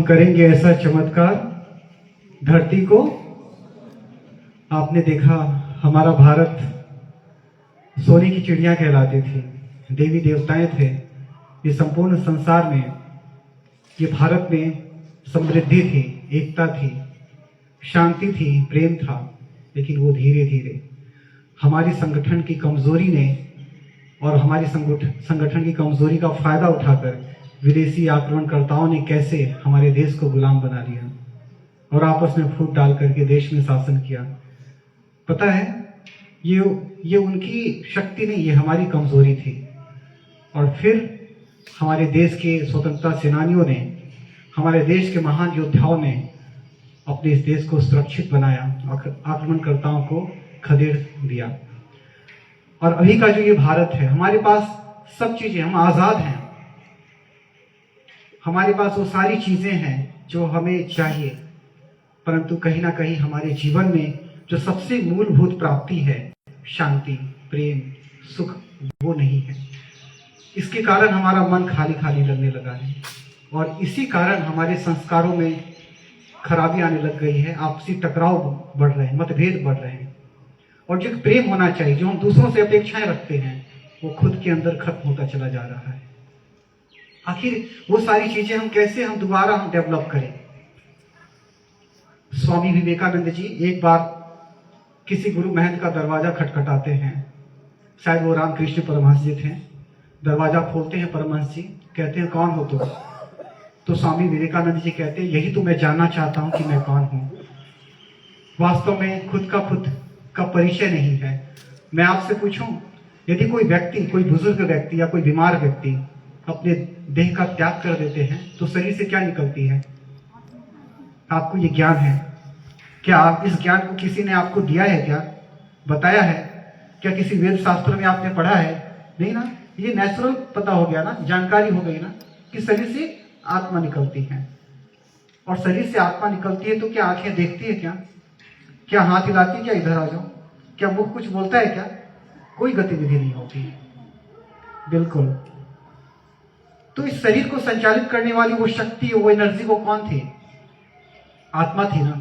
हम करेंगे ऐसा चमत्कार धरती को। आपने देखा हमारा भारत सोने की चिड़िया कहलाती थी, देवी देवताएं थे। ये संपूर्ण संसार में, ये भारत में समृद्धि थी, एकता थी, शांति थी, प्रेम था। लेकिन वो धीरे धीरे हमारी संगठन की कमजोरी ने और हमारी संगठन की कमजोरी का फायदा उठाकर विदेशी आक्रमणकर्ताओं ने कैसे हमारे देश को गुलाम बना लिया और आपस में फूट डाल करके देश में शासन किया। पता है, ये उनकी शक्ति नहीं, ये हमारी कमजोरी थी। और फिर हमारे देश के स्वतंत्रता सेनानियों ने, हमारे देश के महान योद्धाओं ने अपने इस देश को सुरक्षित बनाया, आक्रमणकर्ताओं को खदेड़ दिया। और अभी का जो ये भारत है, हमारे पास सब चीजें, हम आजाद हैं, हमारे पास वो सारी चीजें हैं जो हमें चाहिए, परंतु कहीं ना कहीं हमारे जीवन में जो सबसे मूलभूत प्राप्ति है, शांति, प्रेम, सुख, वो नहीं है। इसके कारण हमारा मन खाली खाली लगने लगा है और इसी कारण हमारे संस्कारों में खराबी आने लग गई है। आपसी टकराव बढ़ रहे हैं, मतभेद बढ़ रहे हैं और जो प्रेम होना चाहिए, जो हम दूसरों से अपेक्षाएं रखते हैं, वो खुद के अंदर खत्म होता चला जा रहा है। आखिर वो सारी चीजें हम दोबारा डेवलप करें। स्वामी विवेकानंद जी एक बार किसी गुरु महंत का दरवाजा खटखटाते हैं, शायद वो रामकृष्ण परमहंस जी थे। दरवाजा खोलते हैं परमहंस जी, कहते हैं कौन हो तुम? तो स्वामी विवेकानंद जी कहते हैं यही तो मैं जानना चाहता हूं कि मैं कौन हूं। वास्तव में खुद का परिचय नहीं है। मैं आपसे पूछूं, यदि कोई व्यक्ति, कोई बुजुर्ग व्यक्ति या कोई बीमार व्यक्ति अपने देह का त्याग कर देते हैं तो शरीर से क्या निकलती है? आपको ये ज्ञान है क्या? आप इस ज्ञान को किसी ने आपको दिया है क्या? बताया है क्या? किसी वेद शास्त्र में आपने पढ़ा है? नहीं ना। ये नेचुरल पता हो गया ना, जानकारी हो गई ना कि शरीर से आत्मा निकलती है। और शरीर से आत्मा निकलती है तो क्या आंखें देखती है क्या? क्या हाथ हिलाती है क्या इधर आ जाओ? क्या मुख कुछ बोलता है क्या? कोई गतिविधि नहीं होती, बिल्कुल। तो इस शरीर को संचालित करने वाली वो शक्ति, वो एनर्जी, वो कौन थी? आत्मा थी ना।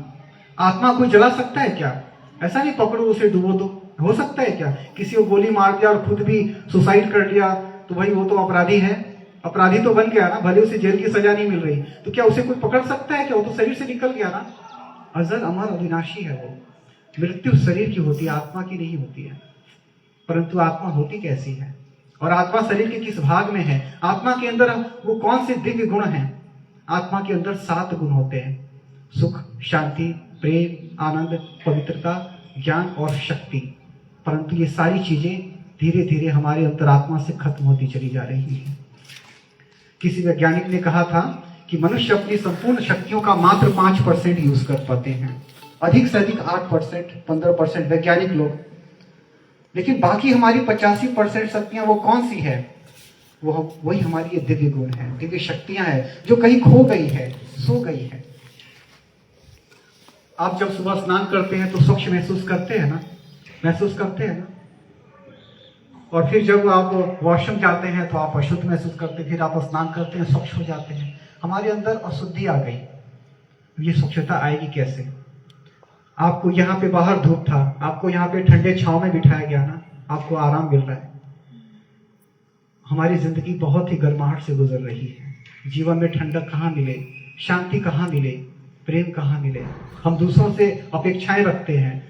आत्मा को जला सकता है क्या? ऐसा नहीं पकड़ो उसे डुबो दो। हो सकता है क्या? किसी को गोली मार दिया और खुद भी सुसाइड कर लिया तो भाई वो तो अपराधी है, अपराधी तो बन गया ना, भले उसे जेल की सजा नहीं मिल रही, तो क्या उसे कोई पकड़ सकता है क्या? वो तो शरीर से निकल गया ना। अजर अमर अविनाशी है वो। मृत्यु शरीर की होती है, आत्मा की नहीं होती है। परंतु आत्मा होती कैसी है और आत्मा शरीर के किस भाग में है? आत्मा के अंदर वो कौन से दिव्य गुण हैं? आत्मा के अंदर 7 गुण होते हैं: सुख, शांति, प्रेम, आनंद, पवित्रता, ज्ञान और शक्ति। परंतु ये सारी चीजें धीरे धीरे हमारे अंतरात्मा से खत्म होती चली जा रही हैं। किसी वैज्ञानिक ने कहा था कि मनुष्य अपनी संपूर्ण शक्तियों का मात्र 5% यूज कर पाते हैं, अधिक से अधिक 8%, 15% वैज्ञानिक लोग। लेकिन बाकी हमारी 85% शक्तियां वो कौन सी है? वही हमारी ये दिव्य गुण है, दिव्य शक्तियां हैं जो कहीं खो गई है, सो गई है। आप जब सुबह स्नान करते हैं तो स्वच्छ महसूस करते हैं ना, महसूस करते हैं ना। और फिर जब आप वॉशरूम जाते हैं तो आप अशुद्ध महसूस करते हैं, फिर आप स्नान करते हैं, स्वच्छ हो जाते हैं। हमारे अंदर अशुद्धि आ गई, ये स्वच्छता आएगी कैसे? आपको यहाँ पे बाहर धूप था, आपको यहाँ पे ठंडे छांव में बिठाया गया ना, आपको आराम मिल रहा है। हमारी जिंदगी बहुत ही गर्माहट से गुजर रही है। जीवन में ठंडक कहाँ मिले, शांति कहाँ मिले, प्रेम कहाँ मिले? हम दूसरों से अपेक्षाएं रखते हैं,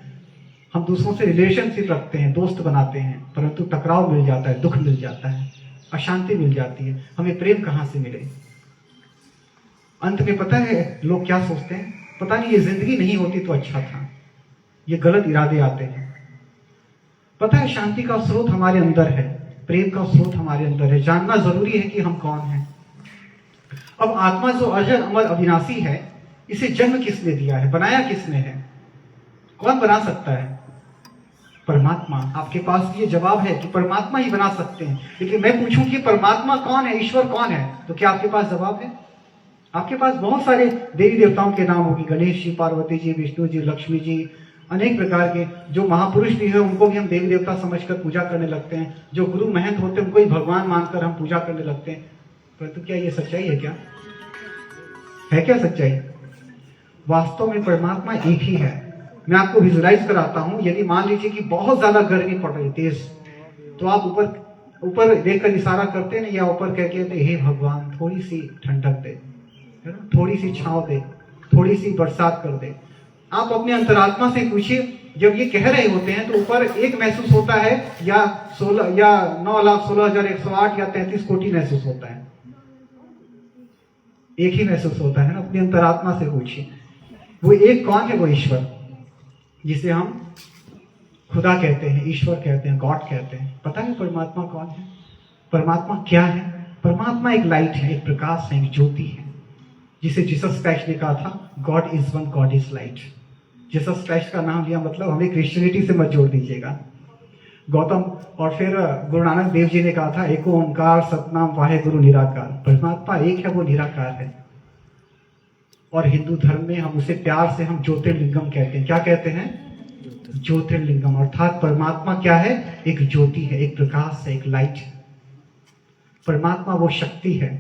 हम दूसरों से रिलेशनशिप रखते हैं, दोस्त बनाते हैं, परंतु टकराव मिल जाता है, दुख मिल जाता है, अशांति मिल जाती है। हमें प्रेम कहाँ से मिले? अंत में पता है लोग क्या सोचते हैं? पता नहीं, ये जिंदगी नहीं होती तो अच्छा था। ये गलत इरादे आते हैं। पता है, शांति का स्रोत हमारे अंदर है, प्रेम का स्रोत हमारे अंदर है। जानना जरूरी है कि हम कौन हैं। अब आत्मा जो अजर अमर अविनाशी है, इसे जन्म किसने दिया है, बनाया किसने है? कौन बना सकता है? परमात्मा। आपके पास ये जवाब है कि परमात्मा ही बना सकते हैं। लेकिन मैं पूछूं कि परमात्मा कौन है, ईश्वर कौन है, तो क्या आपके पास जवाब है? आपके पास बहुत सारे देवी देवताओं के नाम होंगे, गणेश जी, पार्वती जी, विष्णु जी, लक्ष्मी जी, अनेक प्रकार के जो महापुरुष भी है उनको भी हम देवी देवता समझकर पूजा करने लगते हैं। जो गुरु महंत होते हैं उनको ही भगवान मानकर हम पूजा करने लगते हैं। परंतु क्या ये सच्चाई है क्या? है क्या सच्चाई? वास्तव में परमात्मा एक ही है। मैं आपको विजुलाइज कराता हूं। यदि मान लीजिए कि बहुत ज्यादा गर्मी पड़ रही तेज, तो आप ऊपर देखकर इशारा करते हैं ना, या ऊपर कह कहते हे भगवान थोड़ी सी ठंडक दे, है ना, थोड़ी सी छांव दे, थोड़ी सी बरसात कर दे। आप अपने अंतरात्मा से पूछिए, जब ये कह रहे होते हैं तो ऊपर एक महसूस होता है या 16 या 9,16,108 या 33 कोटि महसूस होता है? एक ही महसूस होता है ना। अपनी अंतरात्मा से पूछिए, वो एक कौन है? वो ईश्वर, जिसे हम खुदा कहते हैं, ईश्वर कहते हैं, गॉड कहते हैं। पता है परमात्मा कौन है? परमात्मा क्या है? परमात्मा एक लाइट है, एक प्रकाश है, एक ज्योति है, जिसे जीसस क्राइस्ट ने कहा था God is one, God is light. Jesus Christ का नाम लिया मतलब हमें क्रिश्चियनिटी से मत जोड़ दीजिएगा। गौतम और फिर गुरु नानक देव जी ने कहा था एको ओंकार सतनाम वाहे गुरु निराकार। परमात्मा एक है, वो निराकार है। और हिंदू धर्म में हम उसे प्यार से हम ज्योतिर्लिंगम कहते हैं। क्या कहते हैं? ज्योतिर्लिंगम। अर्थात परमात्मा क्या है? एक ज्योति है, एक प्रकाश है, एक लाइट है। परमात्मा वो शक्ति है,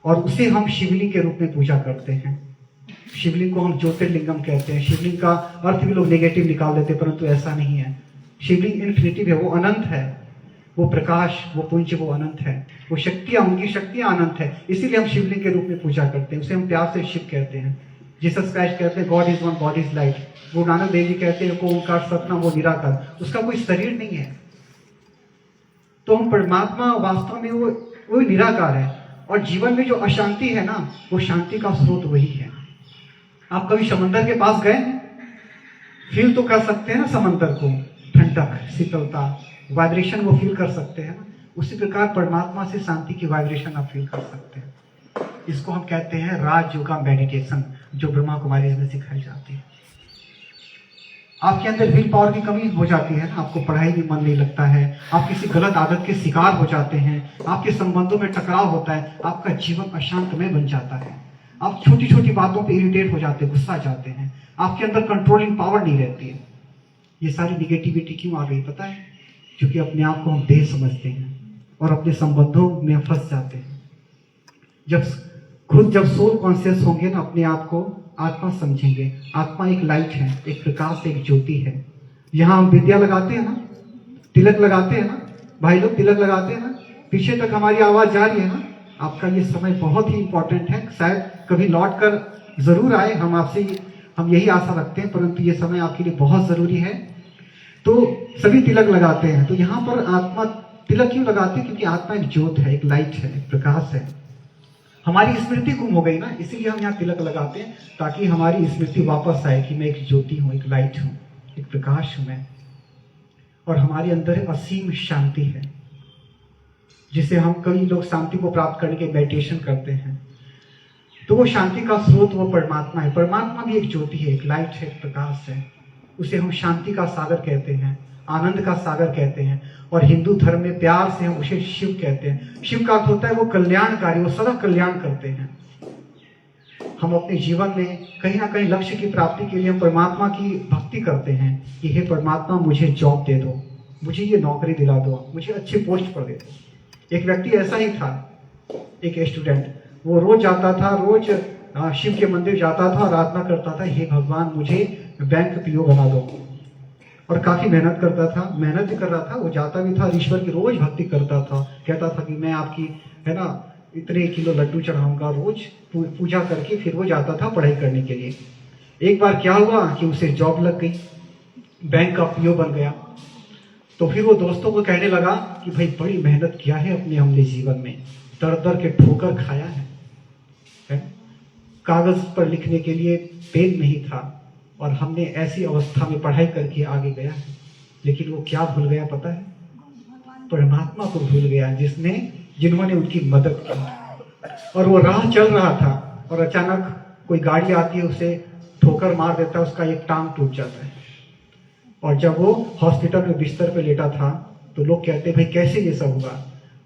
और उसे हम शिवलिंग के रूप में पूजा करते हैं। शिवलिंग को हम ज्योतिर्लिंगम कहते हैं। शिवलिंग का अर्थ भी लोग नेगेटिव निकाल देते, परंतु ऐसा नहीं है। शिवलिंग इन्फिनिटिव है, वो अनंत है, वो प्रकाश, वो पुंज, वो अनंत है। वो शक्तियां, उनकी शक्तियां अनंत है, इसीलिए हम शिवलिंग के रूप में पूजा करते हैं। उसे हम प्यार से शिव कहते हैं। जीसस क्राइस्ट कहते हैं God is one, God is light. Guru Nanak Dev ji कहते हैं को ओंकार सतनाम, वो निराकार। उसका कोई शरीर नहीं है। तो हम परमात्मा वास्तव में वो निराकार है। और जीवन में जो अशांति है ना, वो शांति का स्रोत वही है। आप कभी समंदर के पास गए? फील तो कर सकते हैं ना समंदर को, ठंडक, शीतलता, वाइब्रेशन वो फील कर सकते हैं ना। उसी प्रकार परमात्मा से शांति की वाइब्रेशन आप फील कर सकते हैं। इसको हम कहते हैं राजयोगा मेडिटेशन, जो ब्रह्मा कुमारी में सिखाई जाती है। आपके अंदर विल पावर की कमी हो जाती है ना, आपको पढ़ाई में मन नहीं लगता है, आप किसी गलत आदत के शिकार हो जाते हैं, आपके संबंधों में टकराव होता है, आपका जीवन अशांतमय बन जाता है, आप छोटी छोटी बातों पे इरिटेट हो जाते हैं, गुस्सा जाते हैं, आपके अंदर कंट्रोलिंग पावर नहीं रहती है। ये सारी निगेटिविटी क्यों आ गई पता है? क्योंकि अपने आप को हम देह समझते हैं और अपने संबंधों में फंस जाते हैं। जब सोल कॉन्शियस होंगे ना, अपने आप को आत्मा समझेंगे। आत्मा एक लाइट है, एक प्रकाश, एक ज्योति है। यहाँ हम विद्या लगाते हैं ना, तिलक लगाते हैं ना, भाई लोग तिलक लगाते हैं ना, पीछे तक हमारी आवाज जा रही है ना। आपका ये समय बहुत ही इंपॉर्टेंट है, शायद कभी लौट कर जरूर आए, हम यही आशा रखते हैं, परंतु ये समय आपके लिए बहुत जरूरी है। तो सभी तिलक लगाते हैं। तो यहाँ पर आत्मा तिलक क्यों लगाते हैं? क्योंकि आत्मा एक ज्योत है, एक लाइट है, एक प्रकाश है। हमारी स्मृति गुम हो गई ना, इसीलिए हम यहाँ तिलक लगाते हैं, ताकि हमारी स्मृति वापस आए कि मैं एक ज्योति हूँ, एक लाइट हूँ, एक प्रकाश हूँ मैं। और हमारे अंदर असीम शांति है, जिसे हम कई लोग शांति को प्राप्त करने के मेडिटेशन करते हैं। तो वो शांति का स्रोत वो परमात्मा है। परमात्मा भी एक ज्योति है, एक लाइट है, एक प्रकाश है। उसे हम शांति का सागर कहते हैं, आनंद का सागर कहते हैं। और हिंदू धर्म में प्यार से हम उसे शिव कहते हैं। शिव का अर्थ होता है वो कल्याणकारी, वो सदा कल्याण करते हैं। हम अपने जीवन में कहीं ना कहीं लक्ष्य की प्राप्ति के लिए हम परमात्मा की भक्ति करते हैं कि हे परमात्मा मुझे जॉब दे दो, मुझे ये नौकरी दिला दो, मुझे अच्छे पोस्ट पर दे दो। एक व्यक्ति ऐसा ही था, एक स्टूडेंट, वो रोज जाता था, रोज शिव के मंदिर जाता था, प्रार्थना करता था हे भगवान मुझे बैंक पीओ बना दो। और काफी मेहनत करता था, मेहनत भी कर रहा था, वो जाता भी था, ईश्वर की रोज भक्ति करता था, कहता था कि मैं आपकी है ना इतने किलो लड्डू चढ़ाऊंगा, रोज पूजा करके फिर वो जाता था पढ़ाई करने के लिए। एक बार क्या हुआ कि उसे जॉब लग गई, बैंक का पीओ बन गया। तो फिर वो दोस्तों को कहने लगा कि भाई बड़ी मेहनत किया है अपने हमने जीवन में, दर दर के ठोकर खाया है? कागज पर लिखने के लिए पेन नहीं था, और हमने ऐसी अवस्था में पढ़ाई करके आगे गया है। लेकिन वो क्या भूल गया पता है? परमात्मा को भूल गया, जिन्होंने उनकी मदद की। और वो राह चल रहा था और अचानक कोई गाड़ी आती है, उसे ठोकर मार देता है, उसका एक टांग टूट जाता है। और जब वो हॉस्पिटल में बिस्तर पे लेटा था तो लोग कहते भाई कैसे ये सब हुआ?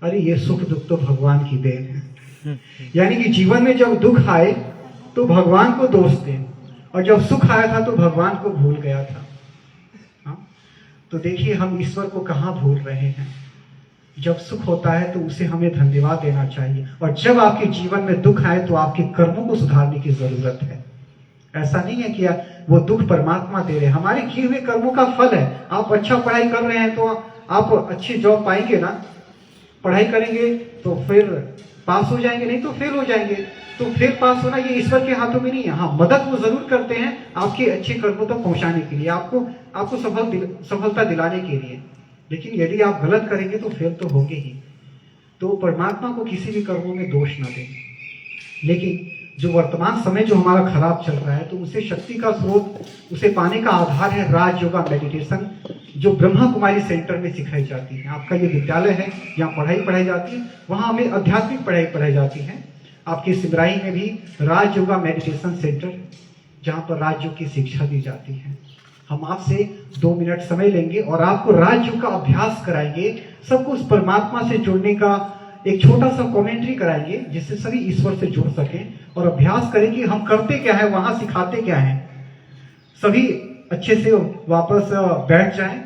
अरे ये सुख दुख तो भगवान की देन है। यानी कि जीवन में जब दुख आए तो भगवान को दोष दें, और जब सुख आया था तो भगवान को भूल गया था। तो देखिए हम ईश्वर को कहाँ भूल रहे हैं। जब सुख होता है तो उसे हमें धन्यवाद देना चाहिए, और जब आपके जीवन में दुख आए तो आपके कर्मों को सुधारने की जरूरत है। ऐसा नहीं है कि वो दुख परमात्मा दे रहे हैं, हमारे किए हुए कर्मों का फल है। आप अच्छा पढ़ाई कर रहे हैं तो आप अच्छी जॉब पाएंगे ना, पढ़ाई करेंगे तो फिर पास हो जाएंगे, नहीं तो फेल हो जाएंगे। तो फेल पास होना ये ईश्वर के हाथों में नहीं है। हाँ, मदद वो जरूर करते हैं आपके अच्छे कर्मों तक पहुंचाने के लिए, आपको सफलता दिलाने के लिए। लेकिन यदि आप गलत करेंगे तो फेल तो होंगे ही। तो परमात्मा को किसी भी कर्मों में दोष ना दें। लेकिन जो वर्तमान समय जो हमारा खराब चल रहा है, तो उसे शक्ति का स्रोत, उसे पाने का आधार है राज योगा मेडिटेशन, जो ब्रह्मा कुमारी सेंटर में सिखाई जाती है। आपका ये विद्यालय है, यहाँ पढ़ाई जाती है, वहाँ हमें आध्यात्मिक पढ़ाई जाती है। आपकी सिमराई में भी राज योगा मेडिटेशन सेंटर, जहाँ पर राजयोग की शिक्षा दी जाती है। हम आपसे 2 मिनट समय लेंगे और आपको राजयोग का अभ्यास कराएंगे, सबको उस परमात्मा से जुड़ने का एक छोटा सा कमेंट्री कराएंगे, जिससे सभी ईश्वर से जुड़ सकें और अभ्यास करें कि हम करते क्या है, वहां सिखाते क्या है। सभी अच्छे से वापस बैठ जाएं,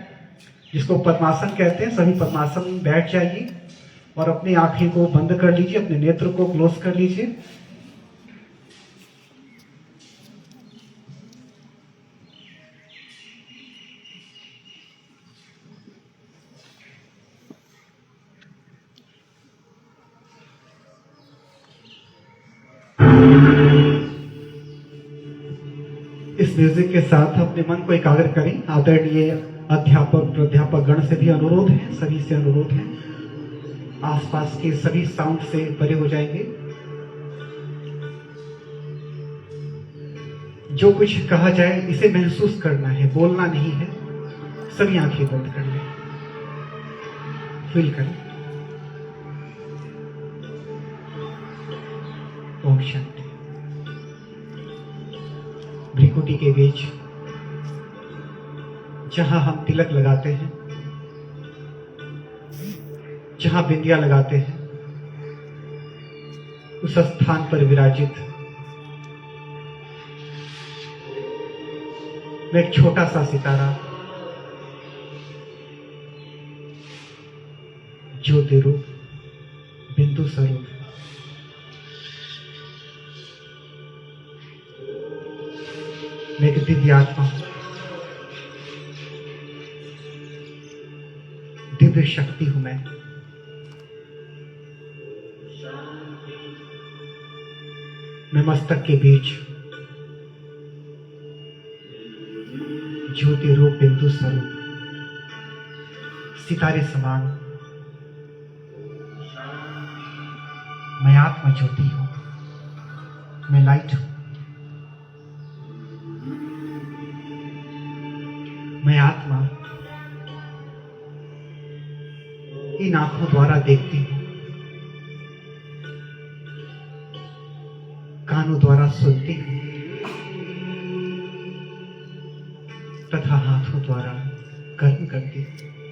जिसको पद्मासन कहते हैं। सभी पद्मासन में बैठ जाइए और अपनी आंखें को बंद कर लीजिए, अपने नेत्र को क्लोज कर लीजिए। इस म्यूजिक के साथ अपने मन को एकाग्र करें। आदरणीय अध्यापक प्राध्यापक गण से भी अनुरोध है, सभी से अनुरोध है, आसपास के सभी साउंड से परे हो जाएंगे। जो कुछ कहा जाए इसे महसूस करना है, बोलना नहीं है। सभी आंखें बंद कर लें, फील करें। ओम शांति। भ्रिकुटी के बीच जहां हम तिलक लगाते हैं, जहां बिंदिया लगाते हैं, उस स्थान पर विराजित मैं एक छोटा सा सितारा, ज्योति रूप, बिंदु स्वरूप, मैं एक दिव्य आत्मा हूं, दिव्य शक्ति हूं मैं। मस्तक के बीच ज्योति रूप, बिंदु स्वरूप, सितारे समान मैं आत्मा ज्योति हूं, मैं लाइट हूं। मैं आत्मा इन आंखों द्वारा देखती हूं, कानों द्वारा सुनती हूं तथा हाथों द्वारा कर्म करती हूं।